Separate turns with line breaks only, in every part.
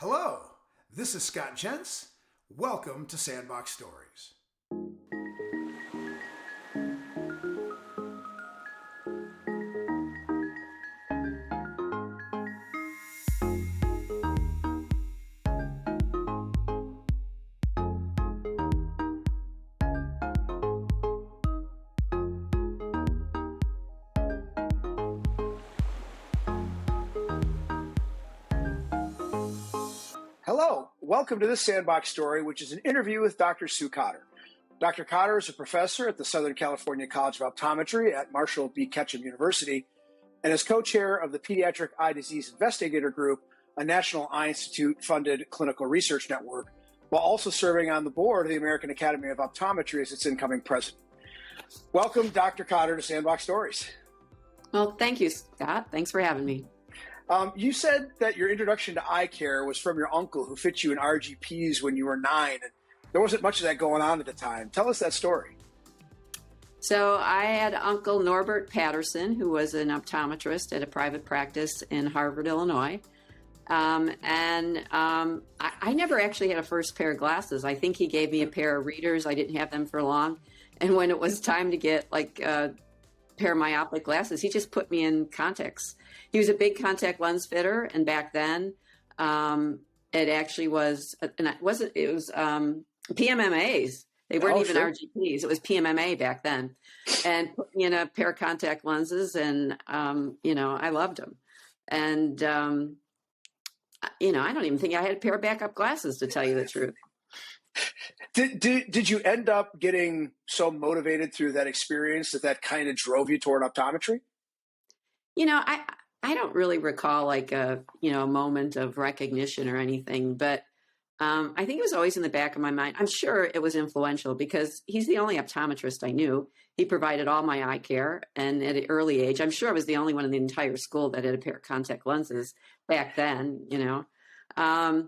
Hello, this is Scott Jentz. Welcome to Sandbox Stories. Hello, welcome to this Sandbox Story, which is an interview with Dr. Sue Cotter. Dr. Cotter is a professor at the Southern California College of Optometry at Marshall B. Ketchum University and is co-chair of the Pediatric Eye Disease Investigator Group, a National Eye Institute-funded clinical research network, while also serving on the board of the American Academy of Optometry as its incoming president. Welcome, Dr. Cotter, to Sandbox Stories.
Well, thank you, Scott. Thanks for having me.
You said that your introduction to eye care was from your uncle who fit you in RGPs when you were 9, and there wasn't much of that going on at the time. Tell us that story.
So I had Uncle Norbert Patterson, who was an optometrist at a private practice in Harvard, Illinois. I never actually had a first pair of glasses. I think he gave me a pair of readers. I didn't have them for long. And when it was time to get a pair of myopic glasses, he just put me in contacts. He was a big contact lens fitter, and back then it actually was, it was PMMAs. They weren't even RGPs. It was PMMA back then, and put me in a pair of contact lenses, and I loved them. And I don't even think I had a pair of backup glasses, to tell you the truth.
Did you end up getting so motivated through that experience that kind of drove you toward optometry?
I don't really recall a moment of recognition or anything, but I think it was always in the back of my mind. I'm sure it was influential because he's the only optometrist I knew. He provided all my eye care, and at an early age, I'm sure I was the only one in the entire school that had a pair of contact lenses back then, and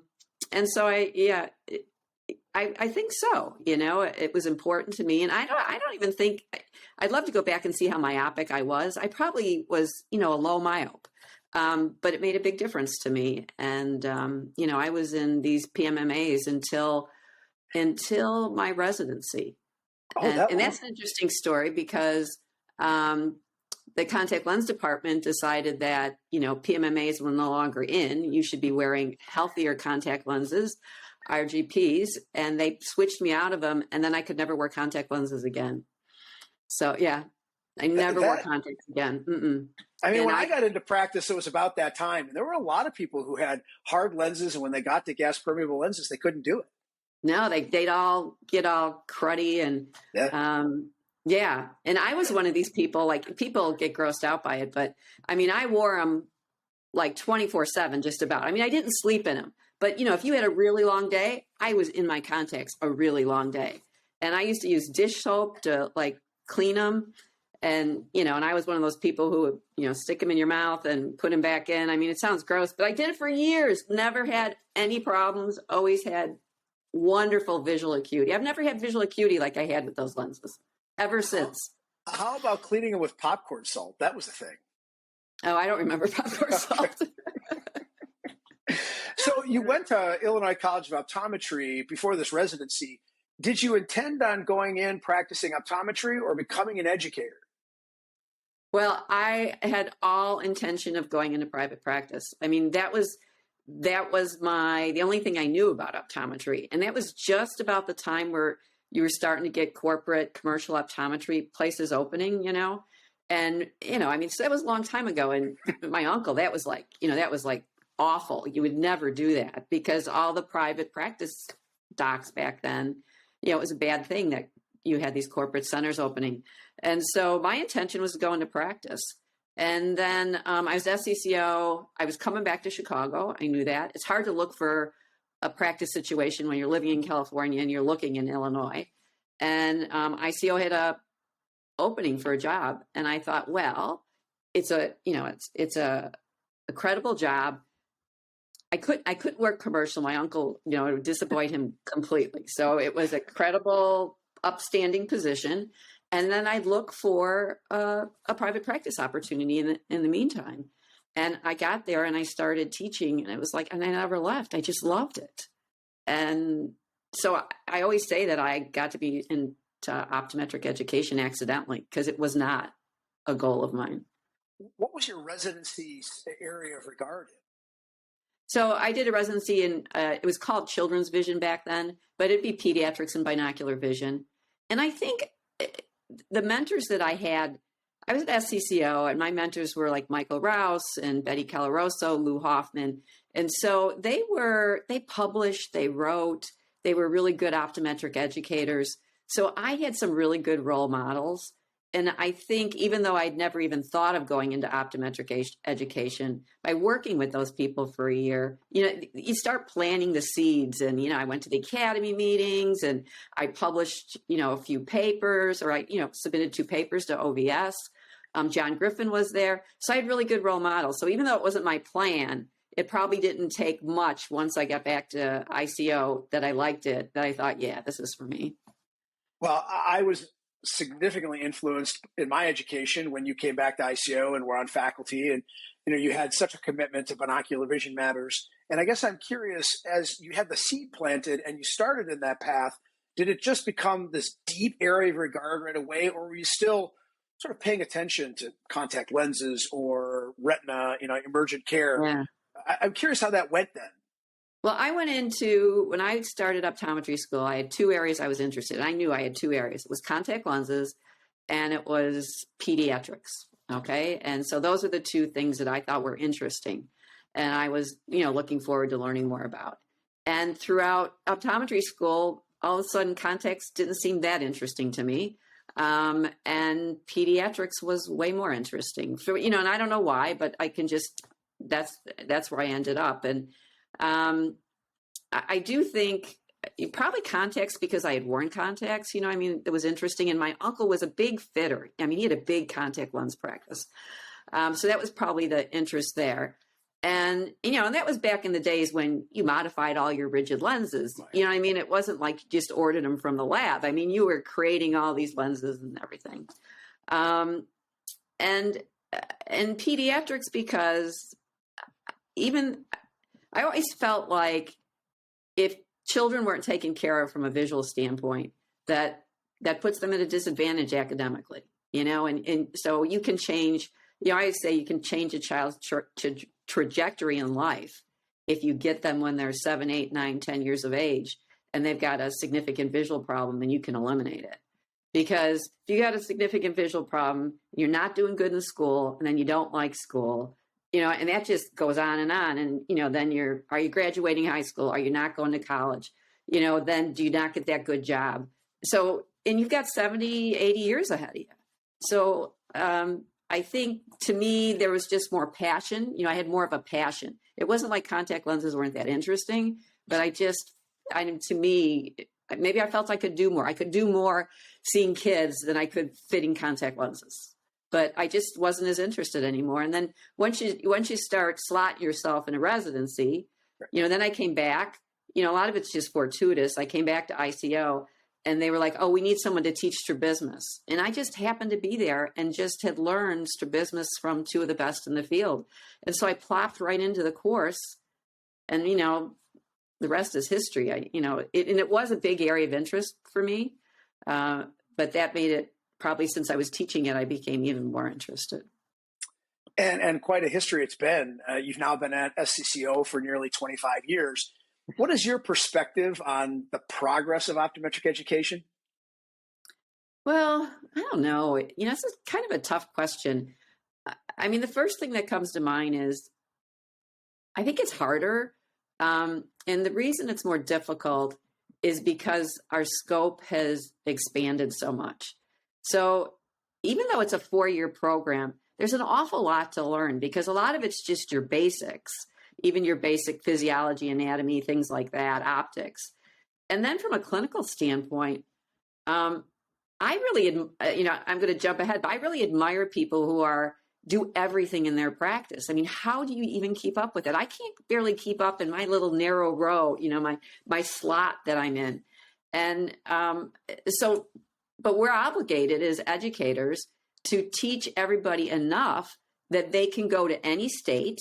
so I think so. It was important to me, and I don't even think I'd love to go back and see how myopic I was. I probably was, a low myope, but it made a big difference to me. And I was in these PMMAs until my residency, and that's an interesting story because the contact lens department decided that PMMAs were no longer in. You should be wearing healthier contact lenses, RGPs, and they switched me out of them, and then I could never wear contact lenses again. So yeah, I never wore contacts again.
When I got into practice, it was about that time, and there were a lot of people who had hard lenses, and when they got to gas permeable lenses, they couldn't do it.
No, they'd all get all cruddy, and and I was one of these people. People get grossed out by it, but I wore them 24/7, just about. I didn't sleep in them. But, if you had a really long day, I was in my contacts a really long day. And I used to use dish soap to clean them. And, and I was one of those people who would, stick them in your mouth and put them back in. It sounds gross, but I did it for years. Never had any problems. Always had wonderful visual acuity. I've never had visual acuity like I had with those lenses ever since.
How about cleaning them with popcorn salt? That was the thing.
Oh, I don't remember popcorn salt.
So you went to Illinois College of Optometry before this residency. Did you intend on going in practicing optometry or becoming an educator?
Well, I had all intention of going into private practice. That was the only thing I knew about optometry. And that was just about the time where you were starting to get corporate commercial optometry places opening, And, so that was a long time ago. And my uncle, that was awful. You would never do that because all the private practice docs back then, it was a bad thing that you had these corporate centers opening. And so my intention was to go into practice. And then I was SCCO. I was coming back to Chicago. I knew that. It's hard to look for a practice situation when you're living in California and you're looking in Illinois. And ICO had a opening for a job. And I thought, well, it's a credible job. I couldn't work commercial. My uncle, it would disappoint him completely. So it was a credible, upstanding position. And then I'd look for a private practice opportunity in the meantime. And I got there and I started teaching, and it was like, and I never left. I just loved it. And so I always say that I got to be into optometric education accidentally, because it was not a goal of mine.
What was your residency area of regard in?
So I did a residency in, it was called children's vision back then, but it'd be pediatrics and binocular vision. And I think the mentors that I had, I was at SCCO, and my mentors were like Michael Rouse and Betty Calaroso, Lou Hoffman. And so they published, they wrote, they were really good optometric educators. So I had some really good role models. And I think even though I'd never even thought of going into optometric education, by working with those people for a year, you start planting the seeds. And, I went to the academy meetings, and I published, a few papers, or I, submitted 2 papers to OVS. John Griffin was there. So I had really good role models. So even though it wasn't my plan, it probably didn't take much once I got back to ICO that I liked it, that I thought, yeah, this is for me.
Well, I was significantly influenced in my education when you came back to ICO and were on faculty, and you had such a commitment to binocular vision matters. And I guess I'm curious, as you had the seed planted and you started in that path, did it just become this deep area of regard right away, or were you still sort of paying attention to contact lenses or retina, emergent care?
Yeah.
I'm curious how that went then.
Well, when I started optometry school, I had 2 areas I was interested in. I knew I had 2 areas. It was contact lenses and it was pediatrics. Okay. And so those are the 2 things that I thought were interesting. And I was, looking forward to learning more about. And throughout optometry school, all of a sudden contacts didn't seem that interesting to me. And pediatrics was way more interesting. So, and I don't know why, but I can just, that's where I ended up. And I do think probably contacts, because I had worn contacts, it was interesting. And my uncle was a big fitter. He had a big contact lens practice. So that was probably the interest there. And, and that was back in the days when you modified all your rigid lenses. It wasn't like you just ordered them from the lab. You were creating all these lenses and everything. And pediatrics, because I always felt like if children weren't taken care of from a visual standpoint, that puts them at a disadvantage academically, and so you can change, I say you can change a child's trajectory in life if you get them when they're 7, 8, 9, 10 years of age, and they've got a significant visual problem, then you can eliminate it. Because if you got a significant visual problem, you're not doing good in school, and then you don't like school, and that just goes on. And, then are you graduating high school? Are you not going to college? Then do you not get that good job? So, and you've got 70, 80 years ahead of you. So, I think to me, there was just more passion. I had more of a passion. It wasn't like contact lenses weren't that interesting, but to me, maybe I felt I could do more. I could do more seeing kids than I could fitting contact lenses. But I just wasn't as interested anymore. And then once you start slotting yourself in a residency, then I came back. A lot of it's just fortuitous. I came back to ICO, and they were like, "Oh, we need someone to teach strabismus." And I just happened to be there and just had learned strabismus from 2 of the best in the field. And so I plopped right into the course, and the rest is history. And it was a big area of interest for me, but that made it. Probably since I was teaching it, I became even more interested.
And quite a history it's been. You've now been at SCCO for nearly 25 years. What is your perspective on the progress of optometric education?
Well, I don't know. It's kind of a tough question. The first thing that comes to mind is I think it's harder. And the reason it's more difficult is because our scope has expanded so much. So even though it's a 4-year program, there's an awful lot to learn, because a lot of it's just your basics, even your basic physiology, anatomy, things like that, optics. And then from a clinical standpoint, I really, I'm going to jump ahead, but I really admire people who do everything in their practice. How do you even keep up with it? I can't barely keep up in my little narrow row, my slot that I'm in. And but we're obligated as educators to teach everybody enough that they can go to any state,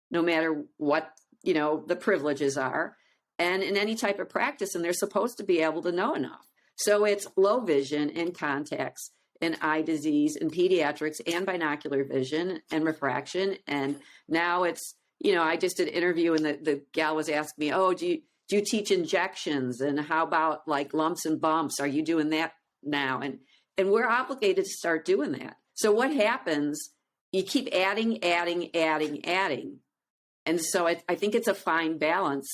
no matter what, the privileges are, and in any type of practice, and they're supposed to be able to know enough. So it's low vision and contacts and eye disease and pediatrics and binocular vision and refraction. And now it's, I just did an interview and the gal was asking me, oh, do you teach injections? And how about like lumps and bumps? Are you doing that now? And we're obligated to start doing that. So what happens, you keep adding. And so I think it's a fine balance.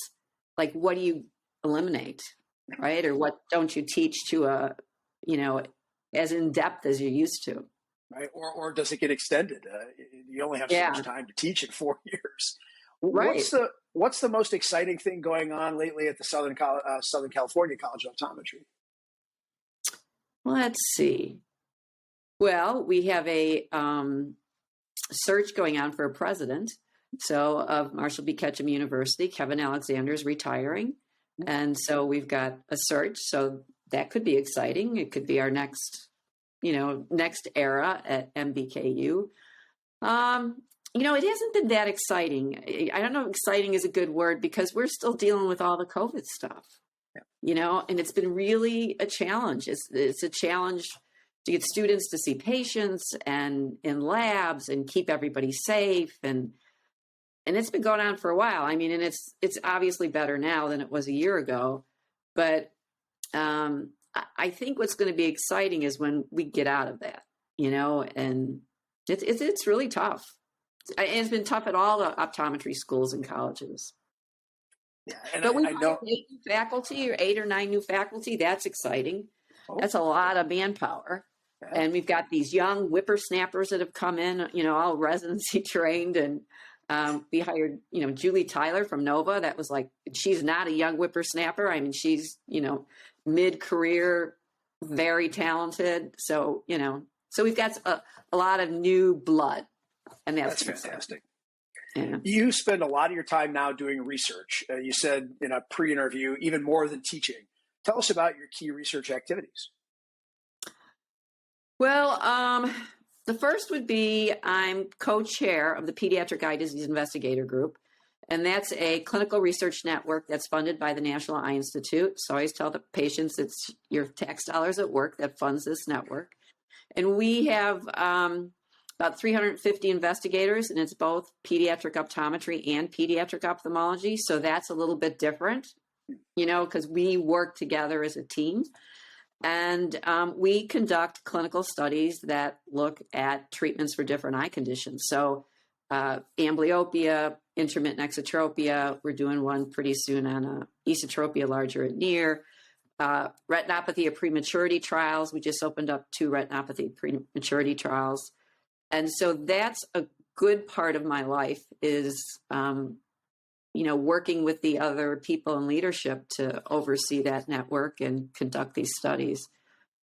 Like, what do you eliminate, right? Or what don't you teach to as in depth as you used to?
Right. Or does it get extended? You only have so much time to teach in 4 years.
Right.
What's the most exciting thing going on lately at the Southern California College of Optometry?
Let's see. Well, we have a search going on for a president. So of Marshall B. Ketchum University, Kevin Alexander is retiring. And so we've got a search. So that could be exciting. It could be our next era at MBKU. It hasn't been that exciting. I don't know if exciting is a good word because we're still dealing with all the COVID stuff, and it's been really a challenge. It's a challenge to get students to see patients and in labs and keep everybody safe. And it's been going on for a while. I mean, and it's obviously better now than it was a year ago, but I think what's going to be exciting is when we get out of that, and it's really tough. And it's been tough at all the optometry schools and colleges.
Yeah, and
but we
I know
8 new faculty or 8 or 9 new faculty. That's exciting.
Oh.
That's a lot of manpower. Yeah. And we've got these young whippersnappers that have come in, all residency trained. And we hired, Julie Tyler from Nova. That was like, she's not a young whippersnapper. I mean, she's, mid-career, very talented. So, so we've got a lot of new blood. And that's
fantastic.
Yeah.
You spend a lot of your time now doing research. You said in a pre-interview, even more than teaching. Tell us about your key research activities.
Well, the first would be I'm co-chair of the Pediatric Eye Disease Investigator Group, and that's a clinical research network that's funded by the National Eye Institute. So I always tell the patients it's your tax dollars at work that funds this network. And we have about 350 investigators, and it's both pediatric optometry and pediatric ophthalmology. So that's a little bit different, because we work together as a team. And we conduct clinical studies that look at treatments for different eye conditions. So amblyopia, intermittent exotropia, we're doing one pretty soon on esotropia larger and near. Retinopathy of prematurity trials. We just opened up 2 retinopathy prematurity trials. And so that's a good part of my life is, working with the other people in leadership to oversee that network and conduct these studies.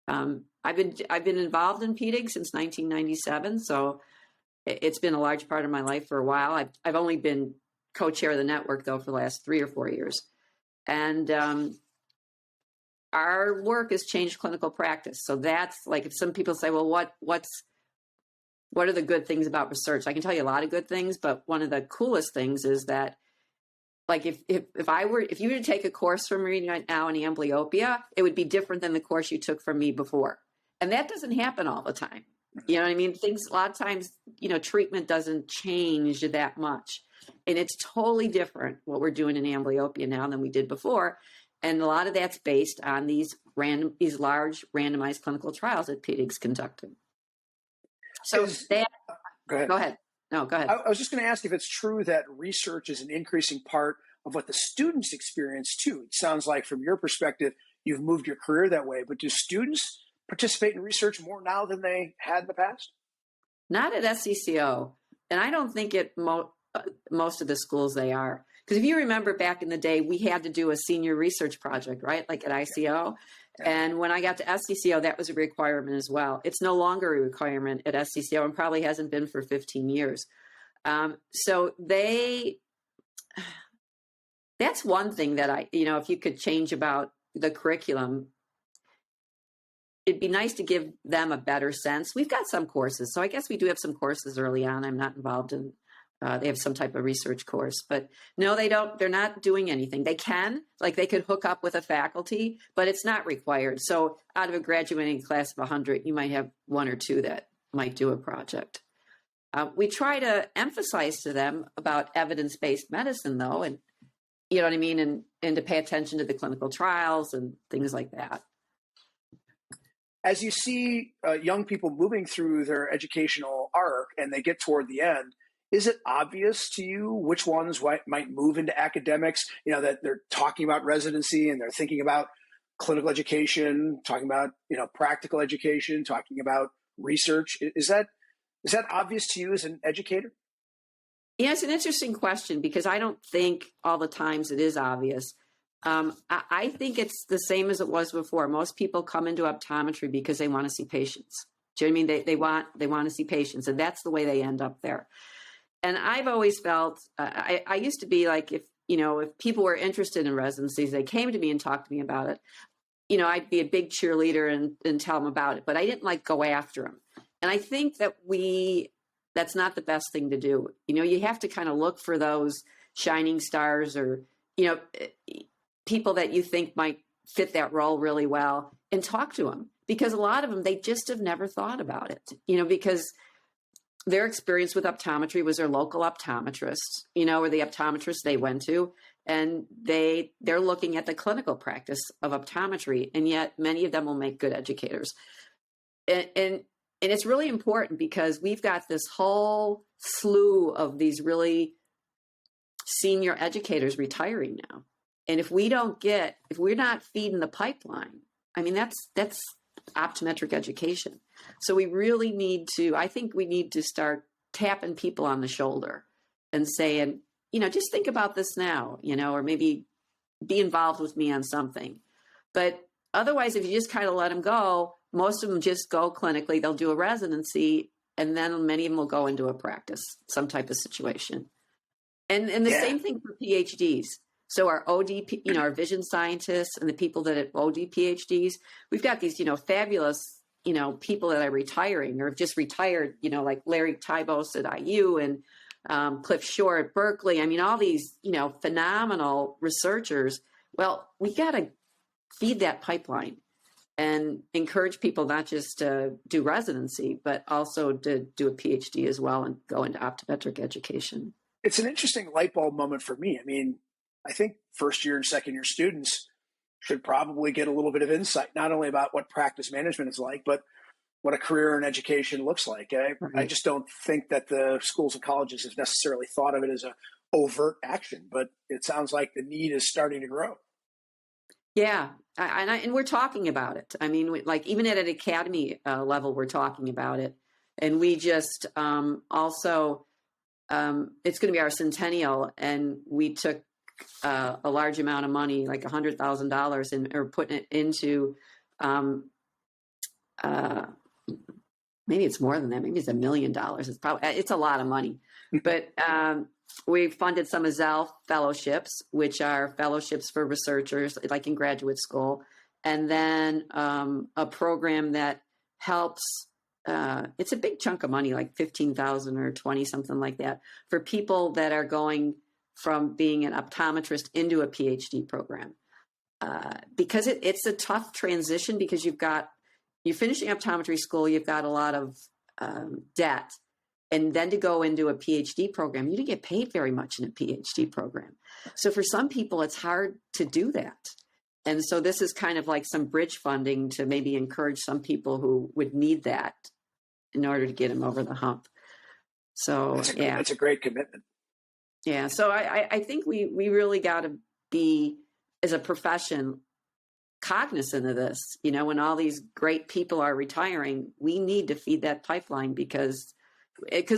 I've been involved in PDIG since 1997, so it's been a large part of my life for a while. I've only been co-chair of the network though for the last 3 or 4 years, and our work has changed clinical practice. So that's like, if some people say, well, what are the good things about research? I can tell you a lot of good things, but one of the coolest things is that, like, if you were to take a course from me right now in amblyopia, it would be different than the course you took from me before. And that doesn't happen all the time. You know what I mean? A lot of times, treatment doesn't change that much. And it's totally different what we're doing in amblyopia now than we did before. And a lot of that's based on these large randomized clinical trials that PDIG's conducted. So go ahead. No, go ahead.
I was just going to ask if it's true that research is an increasing part of what the students experience too. It sounds like from your perspective, you've moved your career that way, but do students participate in research more now than they had in the past?
Not at SCCO. And I don't think at most of the schools they are. Because if you remember back in the day, we had to do a senior research project, right? Like at ICO. Yeah. And when I got to SCCO, that was a requirement as well. It's no longer a requirement at SCCO and probably hasn't been for 15 years. So that's one thing that if you could change about the curriculum, it'd be nice to give them a better sense. We've got some courses. So I guess we do have some courses early on. I'm not involved in, they have some type of research course, but no, they don't, they're not doing anything. They can, like they could hook up with a faculty, but it's not required. So out of a graduating class of 100, you might have one or two that might do a project. We try to emphasize to them about evidence-based medicine though, and you know what I mean? And to pay attention to the clinical trials and things like that.
As you see young people moving through their educational arc and they get toward the end, is it obvious to you which ones might move into academics? You know, that they're talking about residency and they're thinking about clinical education, talking about, you know, practical education, talking about research. Is that obvious to you as an educator?
Yeah, it's an interesting question because I don't think all the times it is obvious. I think it's the same as it was before. Most people come into optometry because they want to see patients. Do you know what I mean? They want to see patients, and that's the way they end up there. And I've always felt I used to be like, if people were interested in residencies, they came to me and talked to me about it. You know, I'd be a big cheerleader and tell them about it, but I didn't like go after them. And I think that that's not the best thing to do. You know, you have to kind of look for those shining stars or, you know, people that you think might fit that role really well and talk to them, because a lot of them, they just have never thought about it, you know, because their experience with optometry was their local optometrist, you know, or the optometrist they went to, and they're looking at the clinical practice of optometry. And yet many of them will make good educators. And it's really important because we've got this whole slew of these really senior educators retiring now. And if we're not feeding the pipeline, I mean, that's optometric education. So we really I think we need to start tapping people on the shoulder and saying, you know, just think about this now, you know, or maybe be involved with me on something. But otherwise, if you just kind of let them go, most of them just go clinically, they'll do a residency, and then many of them will go into a practice, some type of situation. And the same thing for PhDs. So our OD, you know, our vision scientists and the people that have OD PhDs, we've got these, you know, fabulous, you know, people that are retiring or have just retired, you know, like Larry Tybos at IU and Cliff Shore at Berkeley. I mean, all these, you know, phenomenal researchers. Well, we got to feed that pipeline and encourage people not just to do residency, but also to do a PhD as well and go into optometric education.
It's an interesting light bulb moment for me. I mean, I think first year and second year students should probably get a little bit of insight, not only about what practice management is like, but what a career in education looks like. I just don't think that the schools and colleges have necessarily thought of it as an overt action, but it sounds like the need is starting to grow.
Yeah, and we're talking about it. I mean, like even at an academy level, we're talking about it. And we just also, it's going to be our centennial, and we took a large amount of money, like $100,000, and or putting it into, maybe it's more than that. Maybe it's $1 million. It's a lot of money, but we funded some Azelle fellowships, which are fellowships for researchers, like in graduate school, and then a program that helps. It's a big chunk of money, like 15,000 or 20, something like that, for people that are going from being an optometrist into a PhD program, because it's a tough transition because you're finishing optometry school, you've got a lot of debt, and then to go into a PhD program, you didn't get paid very much in a PhD program. So for some people, it's hard to do that. And so this is kind of like some bridge funding to maybe encourage some people who would need that in order to get them over the hump. So
it's a great commitment.
Yeah. So I think we really got to be, as a profession, cognizant of this. You know, when all these great people are retiring, we need to feed that pipeline because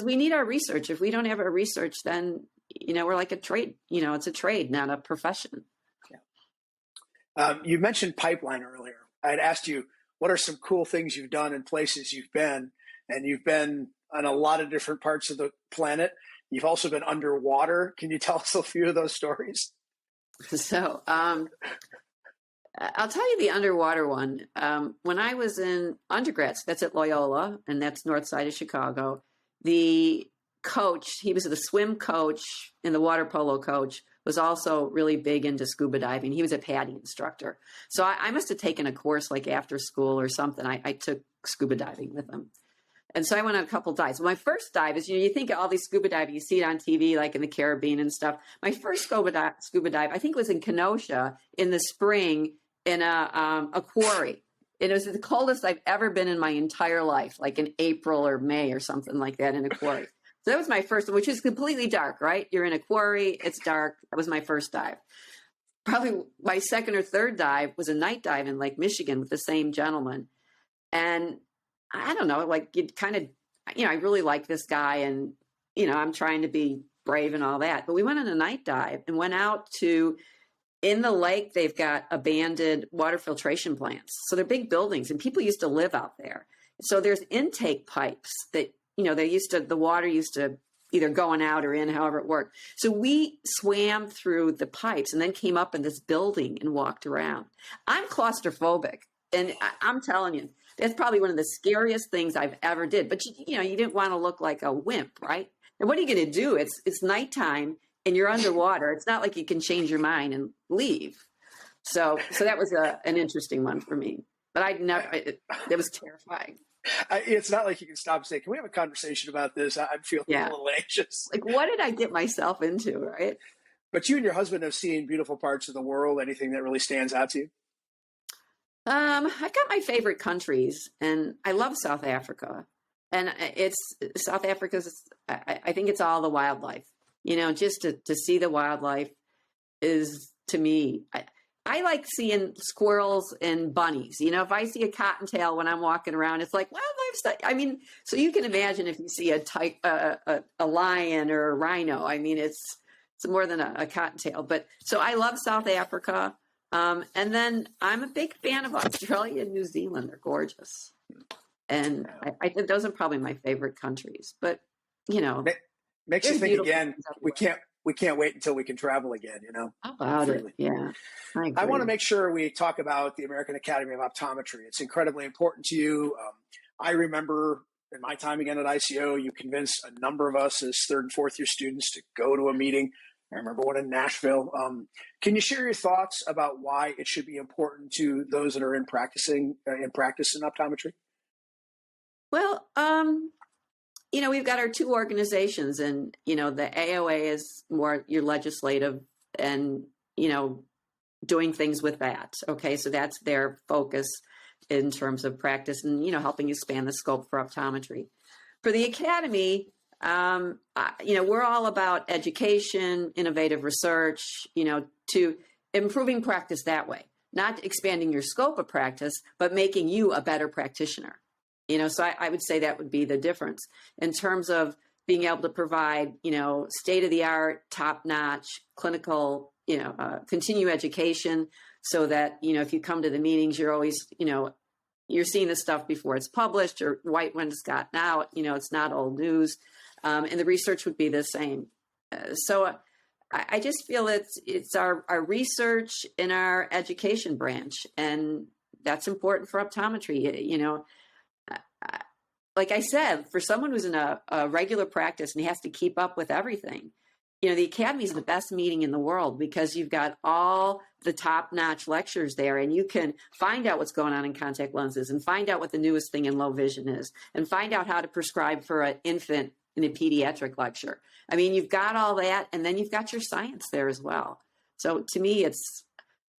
we need our research. If we don't have our research, then, you know, we're like a trade. You know, it's a trade, not a profession.
Yeah. You mentioned pipeline earlier. I'd asked you, what are some cool things you've done in places you've been? And you've been on a lot of different parts of the planet. You've also been underwater. Can you tell us a few of those stories?
So I'll tell you the underwater one. When I was in undergrad, that's at Loyola, and that's north side of Chicago, the coach, he was the swim coach and the water polo coach, was also really big into scuba diving. He was a PADI instructor. So I must have taken a course like after school or something. I took scuba diving with him. And so I went on a couple dives. My first dive is, you think of all these scuba diving, you see it on TV, like in the Caribbean and stuff. My first scuba dive, I think was in Kenosha in the spring in a quarry. And it was the coldest I've ever been in my entire life, like in April or May or something like that in a quarry. So that was my first, which is completely dark, right? You're in a quarry, it's dark. That was my first dive. Probably my second or third dive was a night dive in Lake Michigan with the same gentleman. And I don't know, like you kind of, I really like this guy and, I'm trying to be brave and all that. But we went on a night dive and went out to, in the lake, they've got abandoned water filtration plants. So they're big buildings and people used to live out there. So there's intake pipes that, the water used to either going out or in, however it worked. So we swam through the pipes and then came up in this building and walked around. I'm claustrophobic. And I'm telling you, that's probably one of the scariest things I've ever did. But, you didn't want to look like a wimp, right? And what are you going to do? It's nighttime and you're underwater. It's not like you can change your mind and leave. So that was an interesting one for me. But it was terrifying.
It's not like you can stop and say, can we have a conversation about this? I'm feeling a little anxious.
Like, what did I get myself into, right?
But you and your husband have seen beautiful parts of the world. Anything that really stands out to you?
I got my favorite countries, and I love South Africa. And South Africa's, I think it's all the wildlife. Just to see the wildlife is, to me, I like seeing squirrels and bunnies. If I see a cottontail when I'm walking around, it's like wildlife. So you can imagine if you see a lion or a rhino. It's more than a cottontail. But so I love South Africa. And then I'm a big fan of Australia and New Zealand. They're gorgeous. And I think those are probably my favorite countries. But,
makes you think again, we can't wait until we can travel again,
How about it? Yeah.
I want to make sure we talk about the American Academy of Optometry. It's incredibly important to you. I remember in my time again at ICO, you convinced a number of us as third and fourth year students to go to a meeting. I remember one in Nashville. Can you share your thoughts about why it should be important to those that are in practice in optometry?
Well, we've got our two organizations, and the AOA is more your legislative and doing things with that. Okay, so that's their focus in terms of practice and helping expand the scope for optometry. For the academy, we're all about education, innovative research, to improving practice that way, not expanding your scope of practice, but making you a better practitioner. So I would say that would be the difference in terms of being able to provide, state-of-the-art, top-notch clinical, continue education so that, if you come to the meetings, you're always, you're seeing the stuff before it's published or right when it's gotten out, it's not old news. And the research would be the same. So I just feel it's our research in our education branch, and that's important for optometry. Like I said, for someone who's in a regular practice and he has to keep up with everything, the Academy is the best meeting in the world because you've got all the top-notch lectures there, and you can find out what's going on in contact lenses and find out what the newest thing in low vision is and find out how to prescribe for an infant in a pediatric lecture. You've got all that, and then you've got your science there as well. So to me,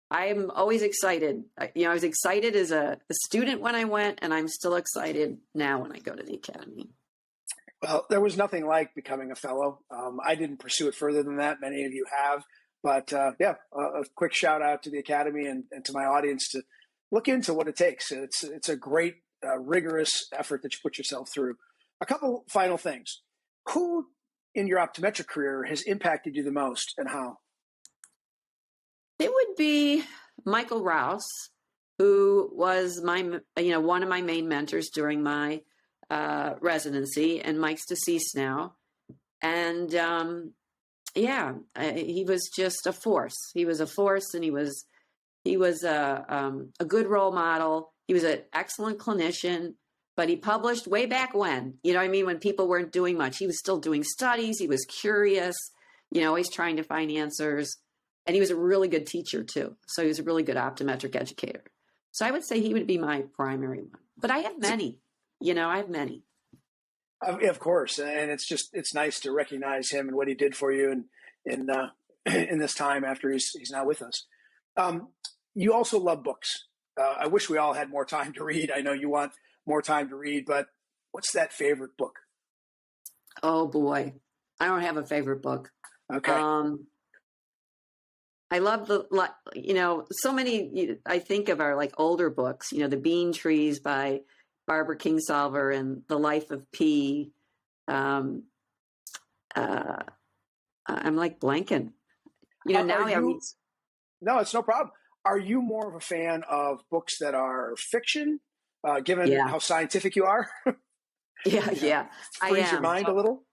I'm always excited. I was excited as a student when I went, and I'm still excited now when I go to the Academy.
Well, there was nothing like becoming a fellow. I didn't pursue it further than that. Many of you have. But a quick shout out to the Academy and to my audience to look into what it takes. It's a great, rigorous effort that you put yourself through. A couple final things. Who in your optometric career has impacted you the most and how?
It would be Michael Rouse, who was one of my main mentors during my residency, and Mike's deceased now. And he was just a force. He was a force, and he was He was a good role model. He was an excellent clinician, but he published way back when, you know what I mean? When people weren't doing much, he was still doing studies. He was curious, you know, always trying to find answers. And he was a really good teacher too. So he was a really good optometric educator. So I would say he would be my primary one, but I have many, you know, I have many.
Of course. And it's nice to recognize him and what he did for you in this time after he's not with us. You also love books. I wish we all had more time to read. I know you want more time to read, but what's that favorite book?
Oh boy. I don't have a favorite book.
Okay.
I love you know, so many, I think of our like older books, you know, The Bean Trees by Barbara Kingsolver and The Life of P. I'm like blanking. You know, now
no, it's no problem. Are you more of a fan of books that are fiction, given how scientific you are?
Yeah.
Freeze your mind a little?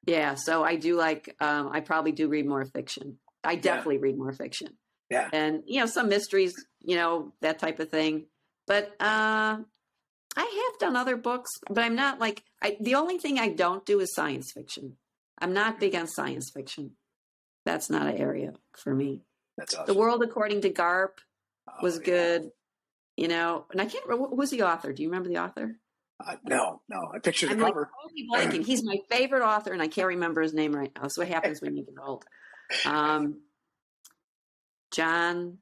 Yeah, so I do like, I probably do read more fiction. I definitely read more fiction.
Yeah.
And, you know, some mysteries, you know, that type of thing. But I have done other books, but I'm not like, the only thing I don't do is science fiction. I'm not big on science fiction. That's not an area for me.
That's awesome.
The World According to Garp was good, you know, and I can't remember, who's the author? Do you remember the author?
No. I picture the cover.
Like, totally blanking. He's my favorite author, and I can't remember his name right now. That's what happens when you get old. John,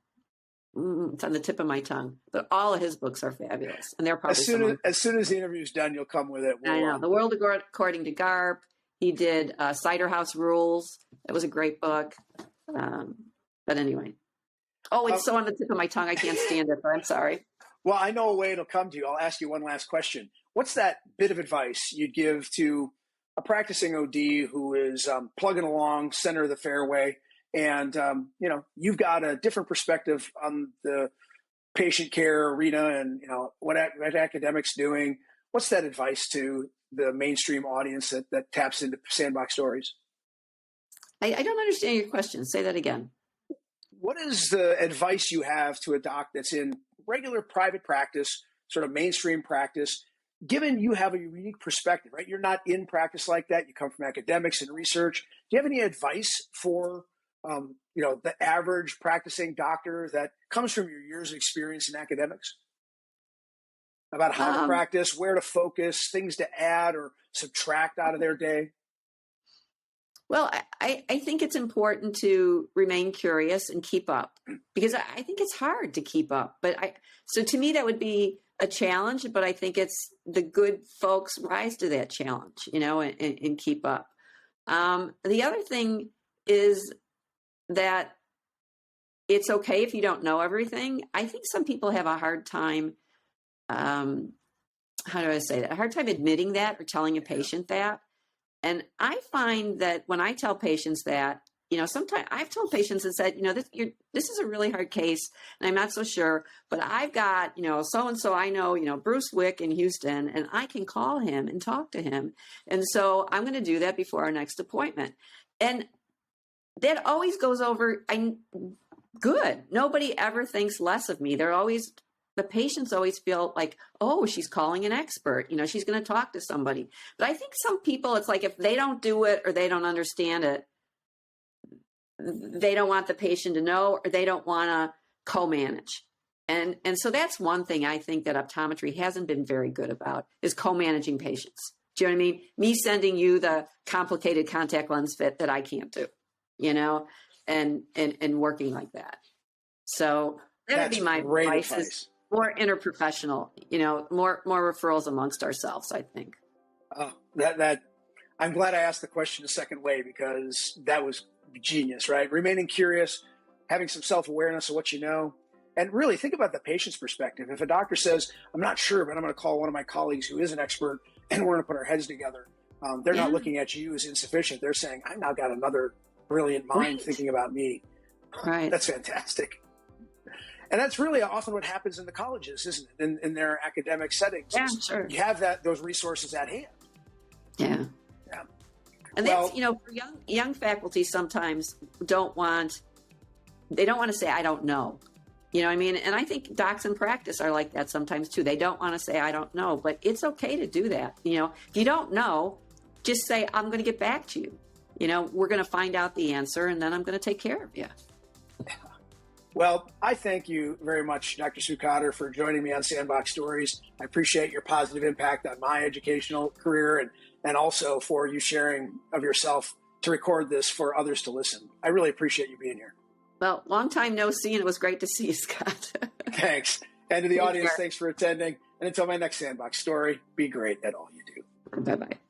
it's on the tip of my tongue, but all of his books are fabulous, and they're probably
as soon as the interview's done, you'll come with it.
I know. The World According to Garp. He did Cider House Rules. That was a great book. But anyway, it's so on the tip of my tongue, I can't stand it. But I'm sorry.
Well, I know a way it'll come to you. I'll ask you one last question. What's that bit of advice you'd give to a practicing OD who is plugging along center of the fairway, and you know, you've got a different perspective on the patient care arena, and you know what academics doing? What's that advice to the mainstream audience that taps into Sandbox Stories?
I don't understand your question. Say that again.
What is the advice you have to a doc that's in regular private practice, sort of mainstream practice, given you have a unique perspective, right? You're not in practice like that. You come from academics and research. Do you have any advice for, you know, the average practicing doctor that comes from your years of experience in academics about how to practice, where to focus, things to add or subtract out of their day?
Well, I think it's important to remain curious and keep up, because I think it's hard to keep up. So to me, that would be a challenge, but I think it's the good folks rise to that challenge, you know, and keep up. The other thing is that it's okay if you don't know everything. I think some people have a hard time, how do I say that? A hard time admitting that or telling a patient that. And I find that when I tell patients that, you know, sometimes I've told patients and said, you know, this is a really hard case and I'm not so sure, but I've got, you know, so-and-so I know, you know, Bruce Wick in Houston, and I can call him and talk to him. And so I'm going to do that before our next appointment. And that always goes over good. Nobody ever thinks less of me. The patients always feel like, oh, she's calling an expert. You know, she's going to talk to somebody. But I think some people, it's like if they don't do it or they don't understand it, they don't want the patient to know, or they don't want to co-manage. And so that's one thing I think that optometry hasn't been very good about, is co-managing patients. Do you know what I mean? Me sending you the complicated contact lens fit that I can't do, you know, and working like that. So that would be my advice. More interprofessional, you know, more referrals amongst ourselves, I think.
That I'm glad I asked the question a second way, because that was genius, right? Remaining curious, having some self-awareness of what you know, and really think about the patient's perspective. If a doctor says, I'm not sure, but I'm going to call one of my colleagues who is an expert and we're going to put our heads together, they're not looking at you as insufficient. They're saying, I've now got another brilliant mind thinking about me.
Right.
That's fantastic. And that's really often what happens in the colleges, isn't it? In their academic settings.
Yeah, sure.
You have those resources at hand.
Yeah.
Yeah.
And that's, you know, for young faculty sometimes they don't want to say, I don't know. You know what I mean? And I think docs in practice are like that sometimes too. They don't want to say, I don't know, but it's okay to do that. You know, if you don't know, just say, I'm going to get back to you. You know, we're going to find out the answer and then I'm going to take care of you.
Well, I thank you very much, Dr. Sue Cotter, for joining me on Sandbox Stories. I appreciate your positive impact on my educational career and also for you sharing of yourself to record this for others to listen. I really appreciate you being here.
Well, long time no see, and it was great to see you, Scott.
Thanks. And to the audience, thanks for attending. And until my next Sandbox Story, be great at all you do.
Bye-bye.